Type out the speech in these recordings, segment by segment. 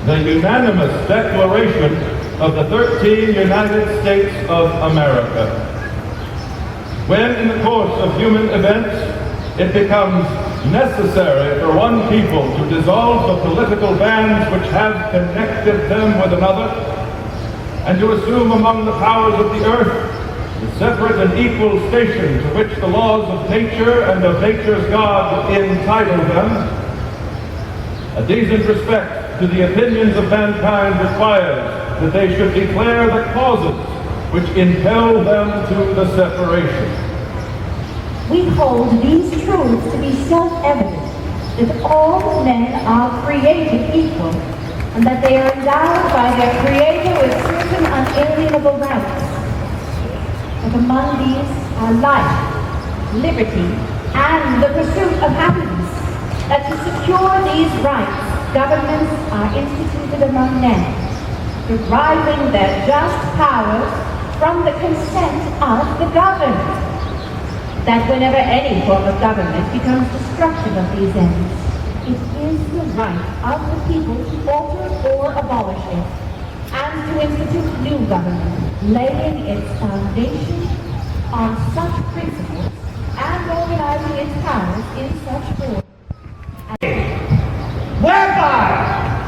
the unanimous Declaration of the 13 United States of America. When in the course of human events it becomes necessary for one people to dissolve the political bands which have connected them with another, and to assume among the powers of the earth the separate and equal station to which the laws of nature and of nature's God entitle them, a decent respect to the opinions of mankind requires that they should declare the causes which impel them to the separation. We hold these truths to be self-evident, that all men are created equal, and that they are endowed by their Creator with certain unalienable rights. But among these are life, liberty, and the pursuit of happiness, that to secure these rights, governments are instituted among men, deriving their just powers from the consent of the governed. That whenever any form of government becomes destructive of these ends, it is the right of the people to alter or abolish it, and to institute new government, laying its foundation on such principles and organizing its powers in such form. Whereby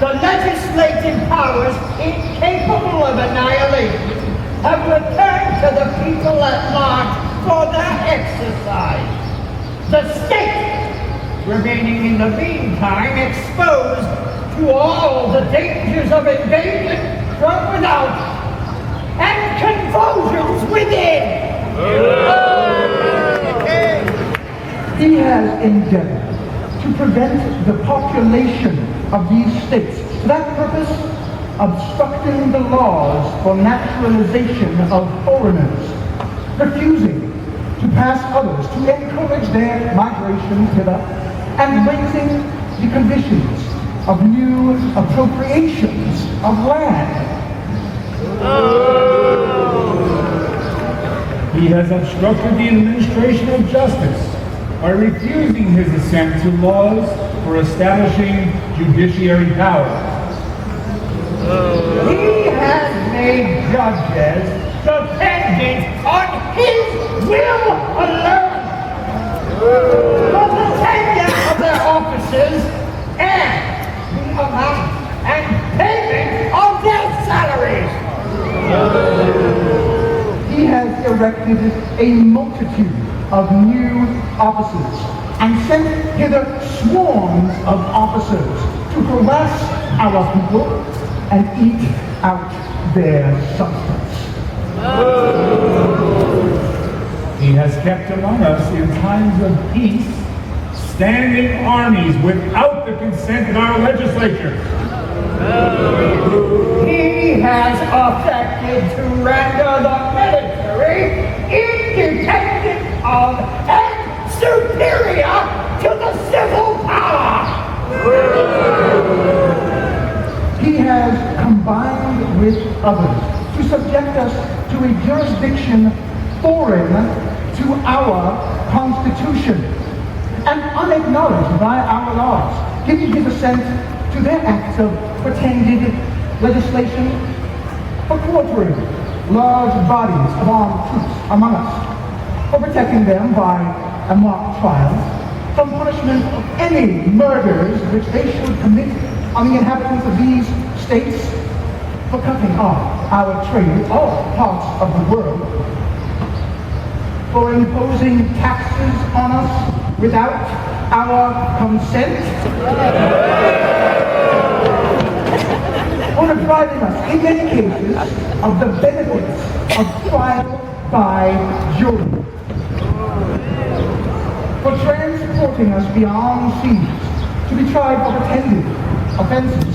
the legislative powers incapable of annihilation have returned to the people at large for their exercise. The state remaining in the meantime exposed to all the dangers of invasion from without and convulsions within. He has endeavored to prevent the population of these states, for that purpose obstructing the laws for naturalization of foreigners, refusing to pass others to encourage their migration hither, and raising the conditions of new appropriations of land. He has obstructed the administration of justice by refusing his assent to laws for establishing judiciary power. He has made judges dependent on his will alone for the tenure of their offices and the amount and payment of their salaries. He has erected a multitude of new offices and sent hither swarms of officers to harass our people and eat out their substance. He has kept among us in times of peace standing armies without the consent of our legislature. He has affected to render the military independent of and superior to the civil power. He has combined with others to subject us to a jurisdiction foreign to our Constitution and unacknowledged by our laws, giving his assent to their acts of pretended legislation for quartering large bodies of armed troops among us, for protecting them by a mock trial from punishment of any murders which they should commit on the inhabitants of these states, for cutting off our trade with all parts of the world, for imposing taxes on us without our consent, for depriving us, in many cases, of the benefits of trial by jury, for transporting us beyond seas to be tried for pretended offenses,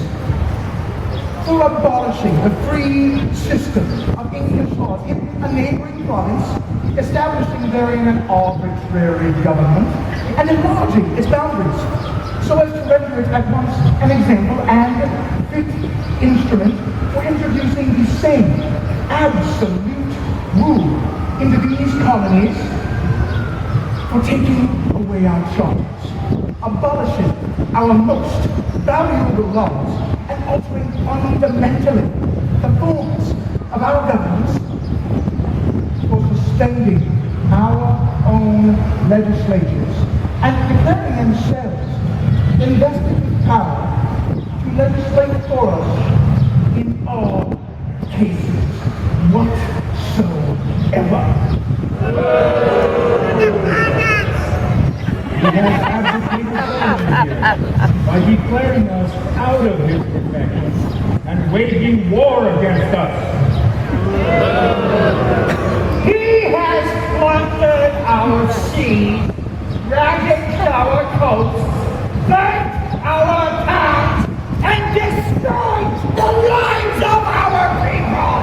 for abolishing the free system of English laws in a neighboring province, establishing therein an arbitrary government, and enlarging its boundaries, so as to render it at once an example and fit instrument for introducing the same absolute rule into these colonies, for taking away our charters, abolishing our most valuable laws, and altering fundamentally the forms of our governments, for suspending our own legislatures and declaring themselves invested with power to legislate for us in all cases whatsoever. He has abdicated sovereignty by declaring us out of his protection and waging war against us. He has plundered our seas, ravaged our coasts, burnt our towns, and destroyed the lives of our people.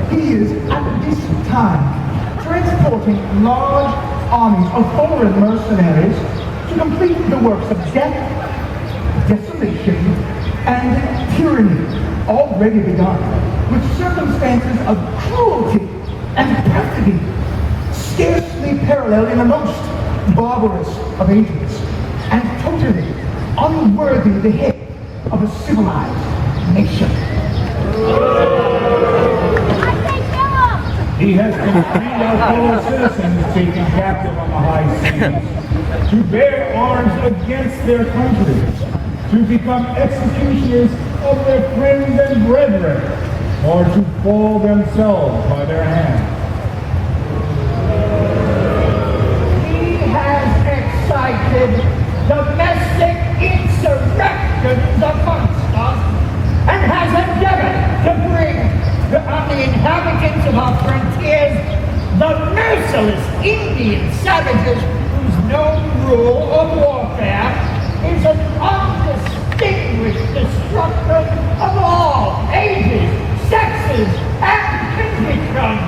He is at this time transporting large armies of foreign mercenaries to complete the works of death, desolation, and tyranny already begun, with circumstances of cruelty and perfidy scarcely paralleled in the most barbarous of ages, and totally unworthy the head of a civilized nation. He has constrained our fellow citizens taken captive on the high seas to bear arms against their country, to become executioners of their friends and brethren, or to fall themselves by their hand. He has excited domestic insurrections amongst us and has endeavored to bring on the inhabitants of our frontiers the merciless Indian savages whose known rule of warfare is an undistinguished destruction of all ages, sexes, and conditions.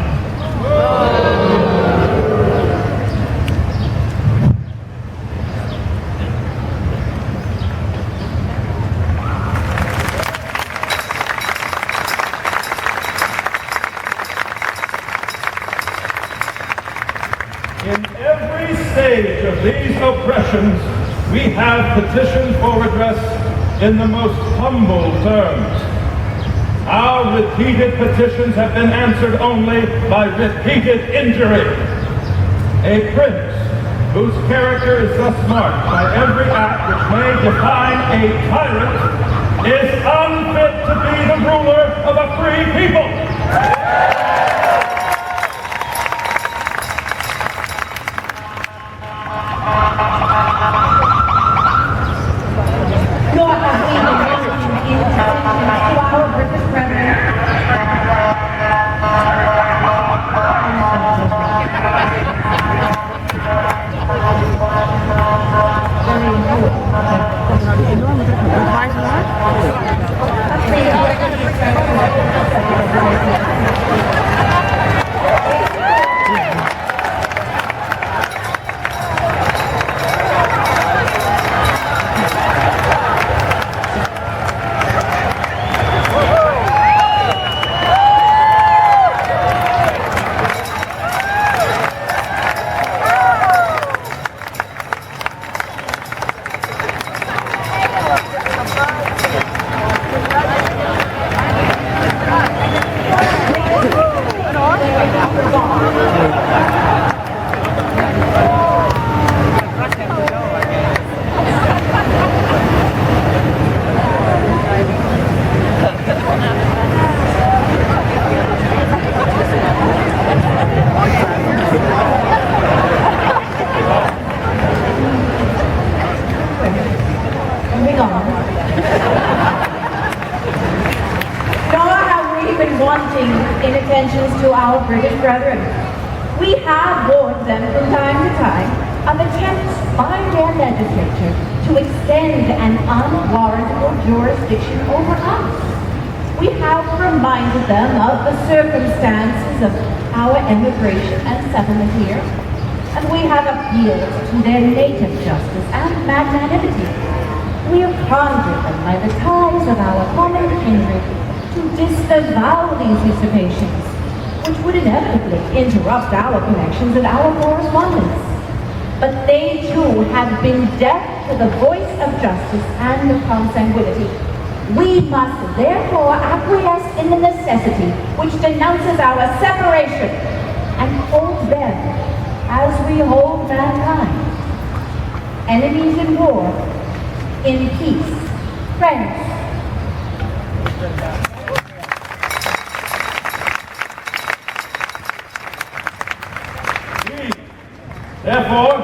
In every stage of these oppressions, we have petitioned for redress in the most humble terms. Our repeated petitions have been answered only by repeated injury. A prince whose character is thus marked by every act which may define a tyrant is unfit to be the ruler of a free people. Nor have we been listening to our British brethren. Moving on. Nor have we been wanting inattentions to our British brethren. We have warned them from time to time of attempts by their legislature to extend an unwarrantable jurisdiction over us. We have reminded them of the circumstances of our emigration and settlement here, and we have appealed to their native justice and magnanimity. We have conjured them by the ties of our common kindred to disavow these usurpations, which would inevitably interrupt our connections and our correspondence. but they too have been deaf to the voice of justice and of consanguinity. We must therefore acquiesce in the necessity which denounces our separation and hold them as we hold mankind. Enemies in war, in peace, friends. Therefore,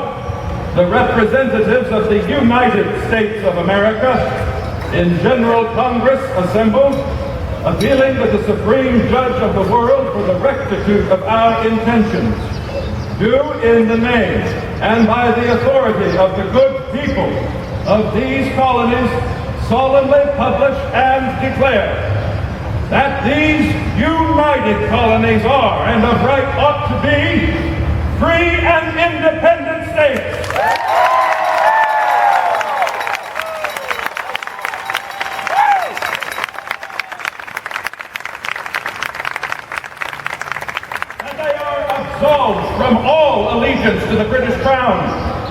the representatives of the United States of America in General Congress assembled, appealing to the Supreme Judge of the world for the rectitude of our intentions, do in the name and by the authority of the good people of these colonies solemnly publish and declare that these united colonies are and of right ought to be free and independent states. That they are absolved from all allegiance to the British Crown,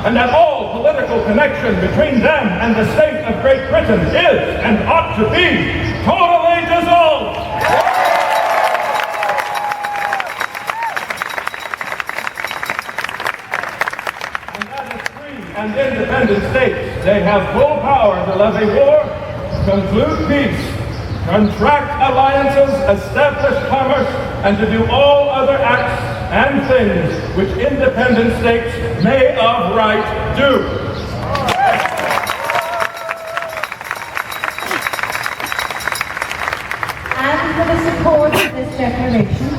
and that all political connection between them and the state of Great Britain is and ought to be totally dissolved. And independent states, they have full power to levy war, conclude peace, contract alliances, establish commerce, and to do all other acts and things which independent states may of right do. And for the support of this declaration,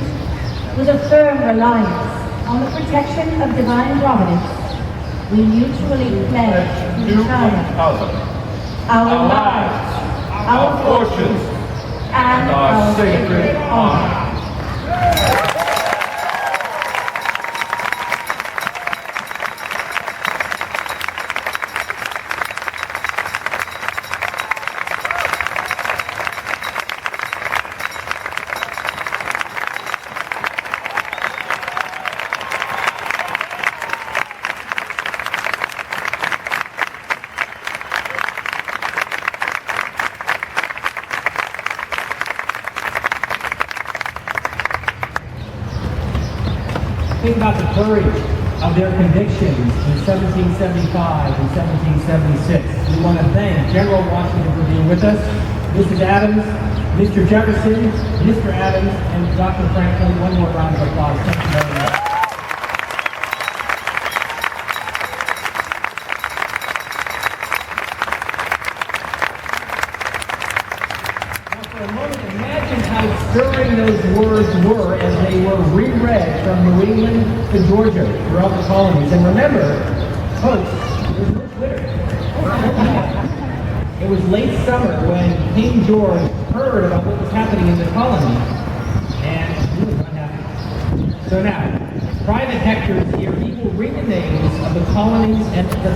with a firm reliance on the protection of divine providence, we mutually pledge to each other our lives, our fortunes, and our sacred honor. Think about the courage of their convictions in 1775 and 1776. We want to thank General Washington for being with us, Mrs. Adams, Mr. Jefferson, Mr. Adams, and Dr. Franklin. One more round of applause. Thank you very much. For a moment, imagine how stirring those words were as they were reread from New England to Georgia throughout the colonies. And remember, folks, there's no Twitter. It was late summer when King George heard about what was happening in the colony, and he was unhappy. So now, Private Hector is here. He will read the names of the colonies and the